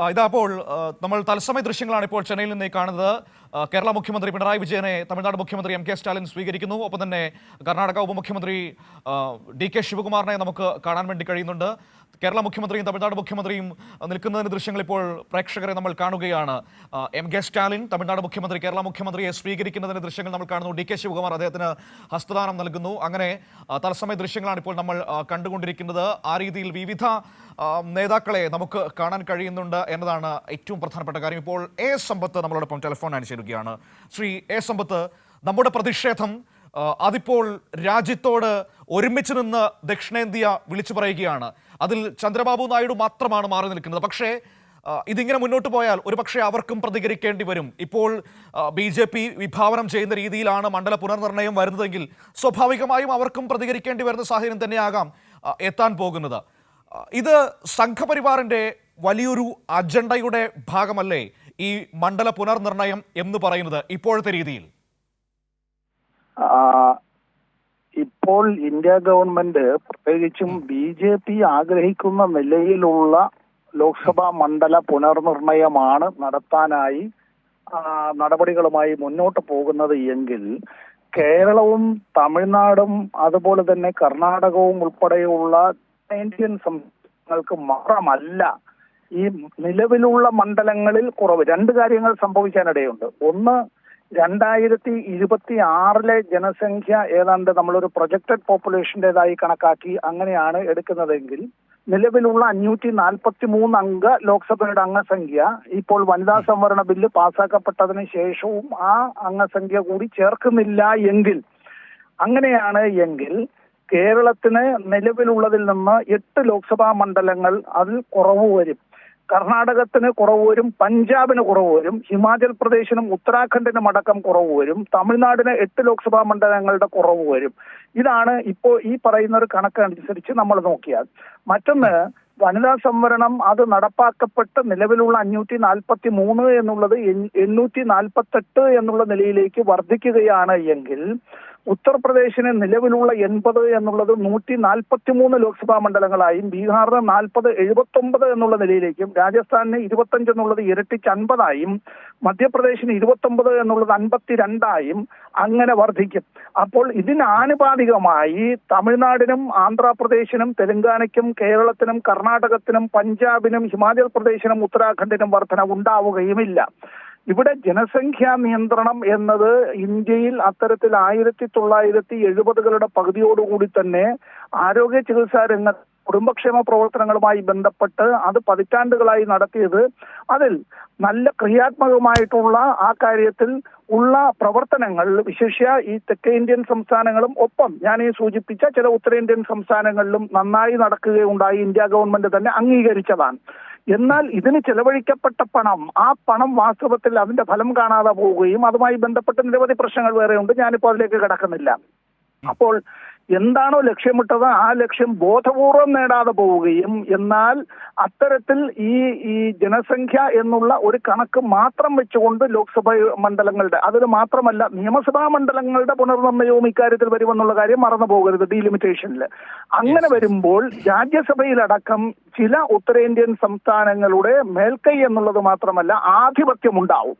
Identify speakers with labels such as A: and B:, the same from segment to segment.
A: ഇതാ അപ്പോൾ നമ്മൾ തത്സമയ ദൃശ്യങ്ങളാണ് ഇപ്പോൾ ചെന്നൈയിൽ നിന്ന് കാണുന്നത്. കേരള മുഖ്യമന്ത്രി പിണറായി വിജയനെ തമിഴ്നാട് മുഖ്യമന്ത്രി എം കെ സ്റ്റാലിൻ സ്വീകരിക്കുന്നു. ഒപ്പം തന്നെ കർണാടക ഉപമുഖ്യമന്ത്രി ഡി കെ ശിവകുമാറിനെ നമുക്ക് കാണാൻ വേണ്ടി കഴിയുന്നുണ്ട്. കേരള മുഖ്യമന്ത്രിയും തമിഴ്നാട് മുഖ്യമന്ത്രിയും നിൽക്കുന്നതിന് ദൃശ്യങ്ങൾ ഇപ്പോൾ പ്രേക്ഷകരെ നമ്മൾ കാണുകയാണ്. എം കെ സ്റ്റാലിൻ തമിഴ്നാട് മുഖ്യമന്ത്രി കേരള മുഖ്യമന്ത്രിയെ സ്വീകരിക്കുന്നതിന് ദൃശ്യങ്ങൾ നമ്മൾ കാണുന്നു. ഡി കെ ശിവകുമാർ അദ്ദേഹത്തിന് ഹസ്തദാനം നൽകുന്നു. അങ്ങനെ തത്സമയ ദൃശ്യങ്ങളാണ് ഇപ്പോൾ നമ്മൾ കണ്ടുകൊണ്ടിരിക്കുന്നത്. ആ രീതിയിൽ വിവിധ നേതാക്കളെ നമുക്ക് കാണാൻ കഴിയുന്നുണ്ട് എന്നതാണ് ഏറ്റവും പ്രധാനപ്പെട്ട കാര്യം. ഇപ്പോൾ എ സമ്പത്ത് നമ്മളോടൊപ്പം ടെലിഫോൺ അനുസരിക്കുകയാണ്. ശ്രീ എ സമ്പത്ത്, നമ്മുടെ പ്രതിഷേധം അതിപ്പോൾ രാജ്യത്തോട് ഒരുമിച്ച് നിന്ന് ദക്ഷിണേന്ത്യ വിളിച്ചു പറയുകയാണ്. അതിൽ ചന്ദ്രബാബു നായിഡു മാത്രമാണ് മാറി നിൽക്കുന്നത്. പക്ഷേ ഇതിങ്ങനെ മുന്നോട്ട് പോയാൽ ഒരുപക്ഷെ അവർക്കും പ്രതികരിക്കേണ്ടി വരും. ഇപ്പോൾ BJP വിഭാവനം ചെയ്യുന്ന രീതിയിലാണ് മണ്ഡല പുനർനിർണയം വരുന്നതെങ്കിൽ സ്വാഭാവികമായും അവർക്കും പ്രതികരിക്കേണ്ടി വരുന്ന സാഹചര്യം തന്നെയാകാം എത്താൻ പോകുന്നത്. ഇത് സംഘപരിവാറിൻ്റെ വലിയൊരു അജണ്ടയുടെ ഭാഗമല്ലേ ഈ മണ്ഡല പുനർനിർണയം എന്ന് പറയുന്നത് ഇപ്പോഴത്തെ രീതിയിൽ?
B: ഇപ്പോൾ ഇന്ത്യ ഗവൺമെന്റ് പ്രത്യേകിച്ചും BJP ആഗ്രഹിക്കുന്ന നിലയിലുള്ള ലോക്സഭാ മണ്ഡല പുനർനിർണയമാണ് നടത്താനായി നടപടികളുമായി മുന്നോട്ട് പോകുന്നത് എങ്കിൽ കേരളവും തമിഴ്നാടും അതുപോലെ തന്നെ കർണാടകവും ഉൾപ്പെടെയുള്ള ഇന്ത്യൻ സംസ്ഥാനങ്ങൾക്ക് മാത്രമല്ല ഈ നിലവിലുള്ള മണ്ഡലങ്ങളിൽ കുറവ്. രണ്ട് കാര്യങ്ങൾ സംഭവിക്കാനിടയുണ്ട്. ഒന്ന്, 2026 ജനസംഖ്യ ഏതാണ്ട് നമ്മളൊരു പ്രൊജക്റ്റഡ് പോപ്പുലേഷൻ്റെതായി കണക്കാക്കി അങ്ങനെയാണ് എടുക്കുന്നതെങ്കിൽ നിലവിലുള്ള 543 അംഗ ലോക്സഭയുടെ അംഗസംഖ്യ ഇപ്പോൾ വനിതാ സംവരണ ബില്ല് പാസ്സാക്കപ്പെട്ടതിന് ശേഷവും ആ അംഗസംഖ്യ കൂടി ചേർക്കുന്നില്ല എങ്കിൽ, അങ്ങനെയാണ് എങ്കിൽ കേരളത്തിന് നിലവിലുള്ളതിൽ നിന്ന് 8 ലോക്സഭാ മണ്ഡലങ്ങൾ അതിൽ കുറവ് വരും. കർണാടകത്തിന് കുറവ് വരും, പഞ്ചാബിന് കുറവ് വരും, ഹിമാചൽ പ്രദേശിനും ഉത്തരാഖണ്ഡിനും അടക്കം കുറവ് വരും, തമിഴ്നാടിന് 8 ലോക്സഭാ മണ്ഡലങ്ങളുടെ കുറവ് വരും. ഇതാണ് ഇപ്പോൾ ഈ പറയുന്ന ഒരു കണക്കനുസരിച്ച് നമ്മൾ നോക്കിയാൽ. മറ്റൊന്ന്, വനിതാ സംവരണം അത് നടപ്പാക്കപ്പെട്ട് നിലവിലുള്ള 543 എന്നുള്ളത് 848 എന്നുള്ള നിലയിലേക്ക് വർദ്ധിക്കുകയാണ് എങ്കിൽ ഉത്തർപ്രദേശിന് നിലവിലുള്ള 80 എന്നുള്ളത് 143 ലോക്സഭാ മണ്ഡലങ്ങളായും, ബീഹാറിന് 40, 79 എന്നുള്ള നിലയിലേക്കും, രാജസ്ഥാനിന് 25 എന്നുള്ളത് ഇരട്ടിച്ച് 50ആയും, മധ്യപ്രദേശിന് 29 എന്നുള്ളത് 52ആയും അങ്ങനെ വർദ്ധിക്കും. അപ്പോൾ ഇതിനാനുപാതികമായി തമിഴ്നാടിനും ആന്ധ്രാപ്രദേശിനും തെലങ്കാനയ്ക്കും കേരളത്തിനും കർണാടകത്തിനും പഞ്ചാബിനും ഹിമാചൽ പ്രദേശിനും ഉത്തരാഖണ്ഡിനും വർധന ഉണ്ടാവുകയുമില്ല. ഇവിടെ ജനസംഖ്യാ നിയന്ത്രണം എന്നത് ഇന്ത്യയിൽ അത്തരത്തിൽ 1970കളുടെ പകുതിയോടുകൂടി തന്നെ ആരോഗ്യ ചികിത്സാ രംഗത്ത് കുടുംബക്ഷേമ പ്രവർത്തനങ്ങളുമായി ബന്ധപ്പെട്ട് അത് പതിറ്റാണ്ടുകളായി നടത്തിയത്, അതിൽ നല്ല ക്രിയാത്മകമായിട്ടുള്ള ആ കാര്യത്തിൽ ഉള്ള പ്രവർത്തനങ്ങൾ വിശേഷ്യ ഈ തെക്കേ ഇന്ത്യൻ സംസ്ഥാനങ്ങളും ഒപ്പം ഞാൻ ഈ സൂചിപ്പിച്ച ചില ഉത്തരേന്ത്യൻ സംസ്ഥാനങ്ങളിലും നന്നായി നടക്കുകയുണ്ടായി. ഇന്ത്യ ഗവൺമെന്റ് തന്നെ അംഗീകരിച്ചതാണ്. എന്നാൽ ഇതിന് ചെലവഴിക്കപ്പെട്ട പണം, ആ പണം വാസ്തവത്തിൽ അതിന്റെ ഫലം കാണാതെ പോവുകയും അതുമായി ബന്ധപ്പെട്ട് നിരവധി പ്രശ്നങ്ങൾ വേറെയുണ്ട്. ഞാനിപ്പോൾ അതിലേക്ക് കിടക്കുന്നില്ല. അപ്പോൾ എന്താണോ ലക്ഷ്യമിട്ടത് ആ ലക്ഷ്യം ബോധപൂർവം നേടാതെ പോവുകയും, എന്നാൽ അത്തരത്തിൽ ഈ ജനസംഖ്യ എന്നുള്ള ഒരു കണക്ക് മാത്രം വെച്ചുകൊണ്ട് ലോക്സഭ മണ്ഡലങ്ങളുടെ, അതിന് മാത്രമല്ല നിയമസഭാ മണ്ഡലങ്ങളുടെ പുനർനിർണയവും ഇക്കാര്യത്തിൽ വരുമെന്നുള്ള കാര്യം മറന്നു പോകരുത് ഡീലിമിറ്റേഷനിൽ. അങ്ങനെ വരുമ്പോൾ രാജ്യസഭയിലടക്കം ചില ഉത്തരേന്ത്യൻ സംസ്ഥാനങ്ങളുടെ മേൽക്കൈ എന്നുള്ളത് മാത്രമല്ല ആധിപത്യം ഉണ്ടാവും.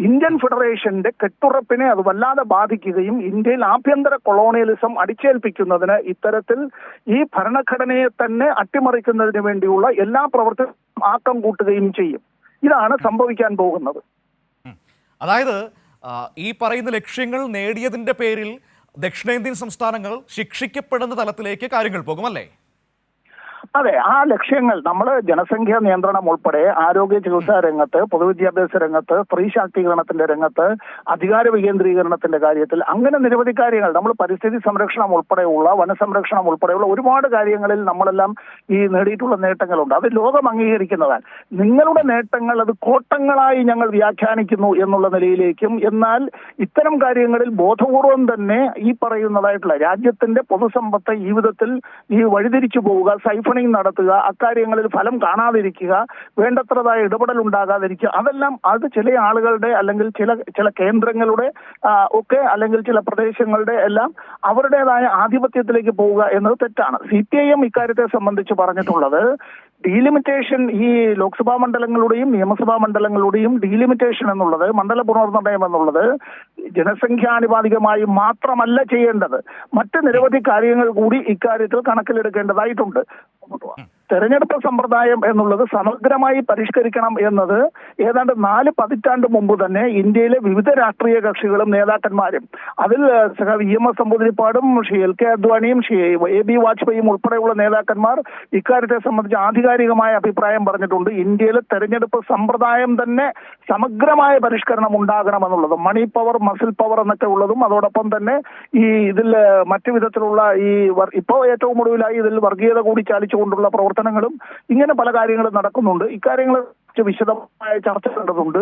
B: ഇന്ത്യൻ ഫെഡറേഷന്റെ കെട്ടുറപ്പിനെ അത് വല്ലാതെ ബാധിക്കുകയും ഇന്ത്യയിൽ ആഭ്യന്തര കൊളോണിയലിസം അടിച്ചേൽപ്പിക്കുന്നതിന് ഇത്തരത്തിൽ ഈ ഭരണഘടനയെ തന്നെ അട്ടിമറിക്കുന്നതിന് വേണ്ടിയുള്ള എല്ലാ പ്രവർത്തനവും ആക്കം കൂട്ടുകയും ചെയ്യും. ഇതാണ് സംഭവിക്കാൻ പോകുന്നത്.
A: അതായത് ഈ പറയുന്ന ലക്ഷ്യങ്ങൾ നേടിയതിന്റെ പേരിൽ ദക്ഷിണേന്ത്യൻ സംസ്ഥാനങ്ങൾ ശിക്ഷിക്കപ്പെടുന്ന തലത്തിലേക്ക് കാര്യങ്ങൾ പോകുമല്ലേ?
B: അതെ, ആ ലക്ഷ്യങ്ങൾ നമ്മൾ ജനസംഖ്യാ നിയന്ത്രണം ഉൾപ്പെടെ ആരോഗ്യ ചികിത്സാ രംഗത്ത്, പൊതുവിദ്യാഭ്യാസ രംഗത്ത്, സ്ത്രീ ശാക്തീകരണത്തിന്റെ രംഗത്ത്, അധികാര വികേന്ദ്രീകരണത്തിന്റെ കാര്യത്തിൽ അങ്ങനെ നിരവധി കാര്യങ്ങൾ, നമ്മൾ പരിസ്ഥിതി സംരക്ഷണം ഉൾപ്പെടെയുള്ള, വനസംരക്ഷണം ഉൾപ്പെടെയുള്ള ഒരുപാട് കാര്യങ്ങളിൽ നമ്മളെല്ലാം ഈ നേടിയിട്ടുള്ള നേട്ടങ്ങളുണ്ട്. അത് ലോകം അംഗീകരിക്കുന്നതാണ്. നിങ്ങളുടെ നേട്ടങ്ങൾ അത് കോട്ടങ്ങളായി ഞങ്ങൾ വ്യാഖ്യാനിക്കുന്നു എന്നുള്ള നിലയിലേക്കും, എന്നാൽ ഇത്തരം കാര്യങ്ങളിൽ ബോധപൂർവം തന്നെ ഈ പറയുന്നതായിട്ടുള്ള രാജ്യത്തിന്റെ പൊതുസമ്പത്ത് ഈ വിധത്തിൽ ഈ വഴിതിരിച്ചു പോവുക, സൈഫണിങ് നടത്തുക, അക്കാര്യങ്ങളിൽ ഫലം കാണാതിരിക്കുക, വേണ്ടത്രതായ ഇടപെടൽ ഉണ്ടാകാതിരിക്കുക, അതെല്ലാം അത് ചില ആളുകളുടെ അല്ലെങ്കിൽ ചില കേന്ദ്രങ്ങളുടെ ഒക്കെ അല്ലെങ്കിൽ ചില പ്രദേശങ്ങളുടെ എല്ലാം അവരുടേതായ ആധിപത്യത്തിലേക്ക് പോവുക എന്നത് തെറ്റാണ്. CPIM ഇക്കാര്യത്തെ സംബന്ധിച്ച് പറഞ്ഞിട്ടുള്ളത്, ഡീലിമിറ്റേഷൻ ഈ ലോക്സഭാ മണ്ഡലങ്ങളുടെയും നിയമസഭാ മണ്ഡലങ്ങളുടെയും ഡീലിമിറ്റേഷൻ എന്നുള്ളത്, മണ്ഡല പുനർനിർണയം എന്നുള്ളത് ജനസംഖ്യാനുപാതികമായി മാത്രമല്ല ചെയ്യേണ്ടത്, മറ്റ് നിരവധി കാര്യങ്ങൾ കൂടി ഇക്കാര്യത്തിൽ കണക്കിലെടുക്കേണ്ടതായിട്ടുണ്ട്. തെരഞ്ഞെടുപ്പ് സമ്പ്രദായം എന്നുള്ളത് സമഗ്രമായി പരിഷ്കരിക്കണം എന്നത് ഏതാണ്ട് 4 പതിറ്റാണ്ട് മുമ്പ് തന്നെ ഇന്ത്യയിലെ വിവിധ രാഷ്ട്രീയ കക്ഷികളും നേതാക്കന്മാരും, അതിൽ EMS നമ്പൂതിരിപ്പാടും Shri LK അദ്വാനിയും Shri AB വാജ്പേയിയും ഉൾപ്പെടെയുള്ള നേതാക്കന്മാർ ഇക്കാര്യത്തെ സംബന്ധിച്ച് ആധികാരികമായ അഭിപ്രായം പറഞ്ഞിട്ടുണ്ട്. ഇന്ത്യയിലെ തെരഞ്ഞെടുപ്പ് സമ്പ്രദായം തന്നെ സമഗ്രമായ പരിഷ്കരണം ഉണ്ടാകണമെന്നുള്ളത്, മണി പവർ മസിൽ പവർ എന്നൊക്കെ ഉള്ളതും, അതോടൊപ്പം തന്നെ ഈ ഇതിൽ മറ്റു വിധത്തിലുള്ള ഈ ഇപ്പോൾ ഏറ്റവും ഒടുവിലായി ഇതിൽ വർഗീയത കൂടി ചാലിച്ചുകൊണ്ടുള്ള പ്രവർത്തനങ്ങളും ഇങ്ങനെ പല കാര്യങ്ങളും നടക്കുന്നുണ്ട്. ഇക്കാര്യങ്ങൾ വിശദമായ ചർച്ച നടത്തുന്നുണ്ട്.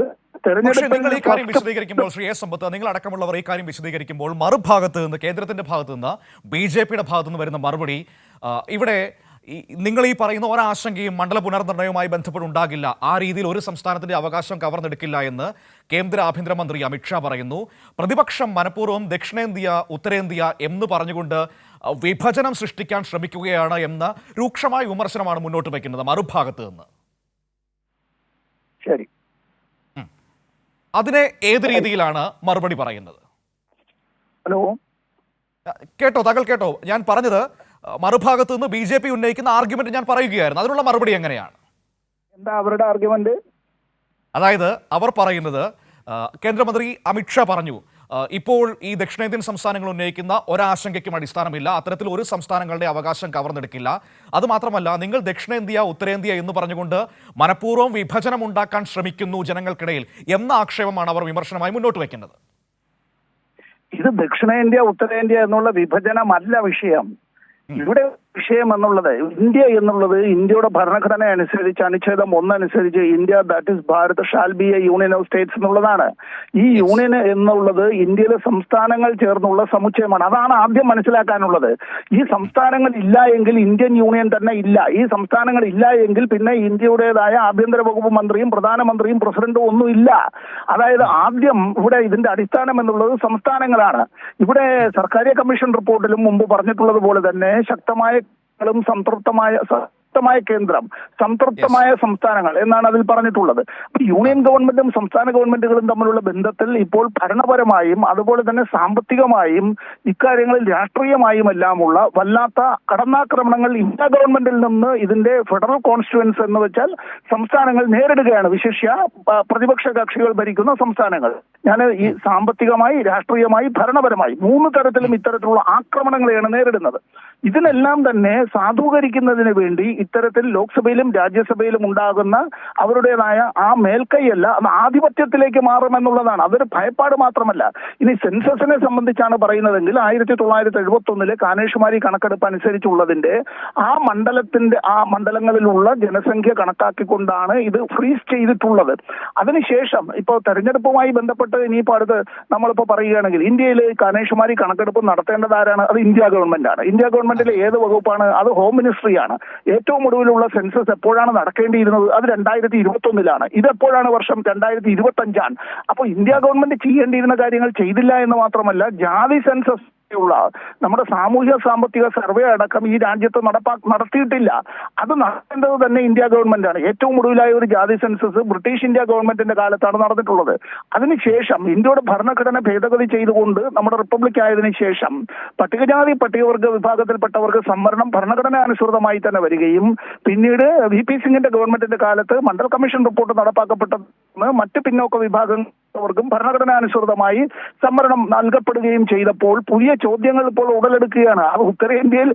A: നിങ്ങൾ ഈ കാര്യം വിശദീകരിക്കുമ്പോൾ ശ്രീ എസ് സമ്പത്ത്, നിങ്ങൾ അടക്കമുള്ളവർ ഈ കാര്യം വിശദീകരിക്കുമ്പോൾ മറുഭാഗത്ത് നിന്ന്, കേന്ദ്രത്തിന്റെ ഭാഗത്ത് നിന്ന്, BJPയുടെ ഭാഗത്തു നിന്ന് വരുന്ന മറുപടി, ഇവിടെ നിങ്ങൾ ഈ പറയുന്ന ഒരാശങ്കയും മണ്ഡല പുനർനിർണയവുമായി ബന്ധപ്പെട്ടുണ്ടാകില്ല, ആ രീതിയിൽ ഒരു സംസ്ഥാനത്തിന്റെ അവകാശം കവർന്നെടുക്കില്ല എന്ന് കേന്ദ്ര ആഭ്യന്തരമന്ത്രി അമിത്ഷാ പറയുന്നു. പ്രതിപക്ഷം മനഃപൂർവ്വം ദക്ഷിണേന്ത്യ ഉത്തരേന്ത്യ എന്ന് പറഞ്ഞുകൊണ്ട് വിഭജനം സൃഷ്ടിക്കാൻ ശ്രമിക്കുകയാണ് എന്ന രൂക്ഷമായ വിമർശനമാണ് മുന്നോട്ട് വയ്ക്കുന്നത് മറുഭാഗത്ത് നിന്ന്.
B: ശരി,
A: അതിനെ ഏത് രീതിയിലാണ് മറുപടി പറയുന്നത്?
B: ഹലോ,
A: കേട്ടോ, താങ്കൾ കേട്ടോ ഞാൻ പറഞ്ഞത്? മറുഭാഗത്ത് നിന്ന് BJP ഉന്നയിക്കുന്ന ആർഗ്യുമെന്റ് ഞാൻ പറയുകയായിരുന്നു, അതിനുള്ള മറുപടി എങ്ങനെയാണ്?
B: എന്താ അവരുടെ ആർഗ്യുമെന്റ്?
A: അതായത് അവർ പറയുന്നത്, കേന്ദ്രമന്ത്രി അമിത്ഷാ പറഞ്ഞു, ഇപ്പോൾ ഈ ദക്ഷിണേന്ത്യൻ സംസ്ഥാനങ്ങൾ ഉന്നയിക്കുന്ന ഒരാശങ്കയ്ക്കും അടിസ്ഥാനമില്ല, അത്തരത്തിൽ ഒരു സംസ്ഥാനങ്ങളുടെ അവകാശം കവർന്നെടുക്കില്ല. അതുമാത്രമല്ല, നിങ്ങൾ ദക്ഷിണേന്ത്യ ഉത്തരേന്ത്യ എന്ന് പറഞ്ഞുകൊണ്ട് മനഃപൂർവ്വം വിഭജനം ഉണ്ടാക്കാൻ ശ്രമിക്കുന്നു ജനങ്ങൾക്കിടയിൽ എന്ന ആക്ഷേപമാണ് അവർ വിമർശനമായി മുന്നോട്ട് വയ്ക്കുന്നത്.
B: ഇത് ദക്ഷിണേന്ത്യ ഉത്തരേന്ത്യ എന്നുള്ള വിഭജനമല്ല വിഷയം. ഇവിടെ വിഷയം എന്നുള്ളത്, ഇന്ത്യ എന്നുള്ളത് ഇന്ത്യയുടെ ഭരണഘടന അനുസരിച്ച് അനുച്ഛേദം 1 അനുസരിച്ച് India that is Bharat shall be A union of States എന്നുള്ളതാണ്. ഈ യൂണിയൻ എന്നുള്ളത് ഇന്ത്യയിലെ സംസ്ഥാനങ്ങൾ ചേർന്നുള്ള സമുച്ചയമാണ്. അതാണ് ആദ്യം മനസ്സിലാക്കാനുള്ളത്. ഈ സംസ്ഥാനങ്ങൾ ഇല്ല എങ്കിൽ ഇന്ത്യൻ യൂണിയൻ തന്നെ ഇല്ല. ഈ സംസ്ഥാനങ്ങൾ ഇല്ല എങ്കിൽ പിന്നെ ഇന്ത്യയുടേതായ ആഭ്യന്തര വകുപ്പ് മന്ത്രിയും പ്രധാനമന്ത്രിയും പ്രസിഡന്റും ഒന്നും ഇല്ല. അതായത് ആദ്യം ഇവിടെ ഇതിന്റെ അടിസ്ഥാനം എന്നുള്ളത് സംസ്ഥാനങ്ങളാണ്. ഇവിടെ സർക്കാരിയ കമ്മീഷൻ റിപ്പോർട്ടിലും മുമ്പ് പറഞ്ഞിട്ടുള്ളത് പോലെ തന്നെ ശക്തമായ സംതൃപ്തമായ കേന്ദ്രം, സംതൃപ്തമായ സംസ്ഥാനങ്ങൾ എന്നാണ് അതിൽ പറഞ്ഞിട്ടുള്ളത്. യൂണിയൻ ഗവൺമെന്റും സംസ്ഥാന ഗവൺമെന്റുകളും തമ്മിലുള്ള ബന്ധത്തിൽ ഇപ്പോൾ ഭരണപരമായും അതുപോലെ തന്നെ സാമ്പത്തികമായും ഇക്കാര്യങ്ങളിൽ രാഷ്ട്രീയമായും എല്ലാമുള്ള വല്ലാത്ത കടന്നാക്രമണങ്ങൾ ഇന്ത്യ ഗവൺമെന്റിൽ നിന്ന് ഇതിന്റെ ഫെഡറൽ കോൺസ്റ്റിറ്റ്യുവൻസ് എന്ന് വെച്ചാൽ സംസ്ഥാനങ്ങൾ നേരിടുകയാണ്. വിശേഷ്യ പ്രതിപക്ഷ കക്ഷികൾ ഭരിക്കുന്ന സംസ്ഥാനങ്ങൾ. ഞാൻ ഈ സാമ്പത്തികമായി, രാഷ്ട്രീയമായി, ഭരണപരമായി 3 തരത്തിലും ഇത്തരത്തിലുള്ള ആക്രമണങ്ങളെയാണ് നേരിടുന്നത്. ഇതിനെല്ലാം തന്നെ സാധൂകരിക്കുന്നതിന് വേണ്ടി ഇത്തരത്തിൽ ലോക്സഭയിലും രാജ്യസഭയിലും ഉണ്ടാകുന്ന അവരുടേതായ ആ മേൽക്കൈയല്ല, അത് ആധിപത്യത്തിലേക്ക് മാറുമെന്നുള്ളതാണ്. അതൊരു ഭയപ്പാട് മാത്രമല്ല. ഇനി സെൻസസിനെ സംബന്ധിച്ചാണ് പറയുന്നതെങ്കിൽ 1971 കാനേഷുമാരി കണക്കെടുപ്പ് അനുസരിച്ചുള്ളതിന്റെ ആ മണ്ഡലങ്ങളിലുള്ള ജനസംഖ്യ കണക്കാക്കിക്കൊണ്ടാണ് ഇത് ഫ്രീസ് ചെയ്തിട്ടുള്ളത്. അതിനുശേഷം ഇപ്പോൾ തെരഞ്ഞെടുപ്പുമായി ബന്ധപ്പെട്ട് ഇനിയിപ്പോൾ അടുത്ത് നമ്മളിപ്പോൾ പറയുകയാണെങ്കിൽ ഇന്ത്യയിൽ കാനേഷുമാരി കണക്കെടുപ്പ് നടത്തേണ്ടത് ആരാണ്? അത് ഇന്ത്യ ഗവൺമെന്റാണ്. ഇന്ത്യ ഗവൺമെന്റിലെ ഏത് വകുപ്പാണ്? അത് ഹോം മിനിസ്ട്രിയാണ്. ഏറ്റവും ഒടുവിലുള്ള സെൻസസ് എപ്പോഴാണ് നടക്കേണ്ടിയിരുന്നത്? അത് 2021 ഇതെപ്പോഴാണ്? വർഷം 2025. അപ്പോൾ ഇന്ത്യ ഗവൺമെന്റ് ചെയ്യേണ്ടിയിരുന്ന കാര്യങ്ങൾ ചെയ്തില്ല എന്ന് മാത്രമല്ല, ജാതി സെൻസസ് ഉള്ള നമ്മുടെ സാമൂഹ്യ സാമ്പത്തിക സർവേ അടക്കം ഈ രാജ്യത്ത് നടത്തിയിട്ടില്ല. അത് നടത്തേണ്ടത് തന്നെ ഇന്ത്യ ഗവൺമെന്റാണ്. ഏറ്റവും ഒടുവിലായ ഒരു ജാതി സെൻസസ് ബ്രിട്ടീഷ് ഇന്ത്യ ഗവൺമെന്റിന്റെ കാലത്താണ് നടന്നിട്ടുള്ളത്. അതിനുശേഷം ഇന്ത്യയുടെ ഭരണഘടന ഭേദഗതി ചെയ്തുകൊണ്ട് നമ്മുടെ റിപ്പബ്ലിക് ആയതിനു ശേഷം പട്ടികജാതി പട്ടികവർഗ വിഭാഗത്തിൽപ്പെട്ടവർക്ക് സംവരണം ഭരണഘടനാനുസൃതമായി തന്നെ വരികയും പിന്നീട് VP സിംഗിന്റെ ഗവൺമെന്റിന്റെ കാലത്ത് മണ്ഡൽ കമ്മീഷൻ റിപ്പോർട്ട് നടപ്പാക്കപ്പെട്ടത് മറ്റ് പിന്നോക്ക വിഭാഗങ്ങൾക്കും ഭരണഘടനാനുസൃതമായി സംവരണം നൽകപ്പെടുകയും ചെയ്തപ്പോൾ പുതിയ ചോദ്യങ്ങൾ ഇപ്പോൾ ഉടലെടുക്കുകയാണ്. അത് ഉത്തരേന്ത്യയിൽ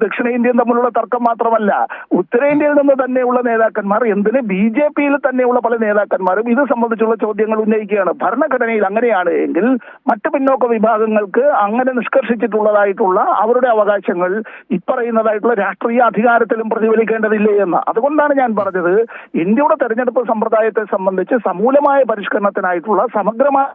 B: ദക്ഷിണേന്ത്യയും തമ്മിലുള്ള തർക്കം മാത്രമല്ല, ഉത്തരേന്ത്യയിൽ നിന്ന് തന്നെയുള്ള നേതാക്കന്മാർ, എന്തിന് BJPയിൽ തന്നെയുള്ള പല നേതാക്കന്മാരും ഇത് സംബന്ധിച്ചുള്ള ചോദ്യങ്ങൾ ഉന്നയിക്കുകയാണ്. ഭരണഘടനയിൽ അങ്ങനെയാണ് എങ്കിൽ മറ്റ് പിന്നോക്ക വിഭാഗങ്ങൾക്ക് അങ്ങനെ നിഷ്കർഷിച്ചിട്ടുള്ളതായിട്ടുള്ള അവരുടെ അവകാശങ്ങൾ ഇപ്പറയുന്നതായിട്ടുള്ള രാഷ്ട്രീയ അധികാരത്തിലും പ്രതിഫലിക്കേണ്ടതില്ലേ എന്ന്. അതുകൊണ്ടാണ് ഞാൻ പറഞ്ഞത്, ഇന്ത്യയുടെ തെരഞ്ഞെടുപ്പ് സമ്പ്രദായത്തെ സംബന്ധിച്ച് സമൂലമായ പരിഷ്കരണത്തിനായിട്ടുള്ള സമഗ്രമായ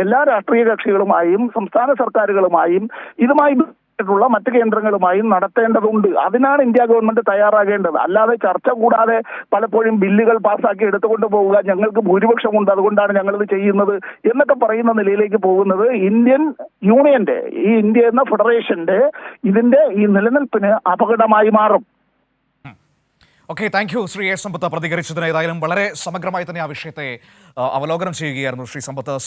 B: എല്ലാ രാഷ്ട്രീയ കക്ഷികളുമായും സംസ്ഥാന സർക്കാരുകളുമായും ഇതുമായി ുള്ള മറ്റ് കേന്ദ്രങ്ങളുമായും നടത്തേണ്ടതുണ്ട്. അതിനാണ് ഇന്ത്യ ഗവൺമെന്റ് തയ്യാറാകേണ്ടത്. അല്ലാതെ ചർച്ച കൂടാതെ പലപ്പോഴും ബില്ലുകൾ പാസ്സാക്കി എടുത്തുകൊണ്ട് പോവുക, ഞങ്ങൾക്ക് ഭൂരിപക്ഷമുണ്ട് അതുകൊണ്ടാണ് ഞങ്ങളിത് ചെയ്യുന്നത് എന്നൊക്കെ പറയുന്ന നിലയിലേക്ക് പോകുന്നത് ഇന്ത്യൻ യൂണിയന്റെ, ഈ ഇന്ത്യ എന്ന ഫെഡറേഷന്റെ ഇതിന്റെ ഈ നിലനിൽപ്പിന് അപകടമായി മാറും.
A: Okay, thank you Shri A Sampath പ്രതികരിച്ചതിന്. ഏതായാലും വളരെ സമഗ്രമായി തന്നെ ആ വിഷയത്തെ അവലോകനം ചെയ്യുകയായിരുന്നു ശ്രീ സമ്പത്ത്.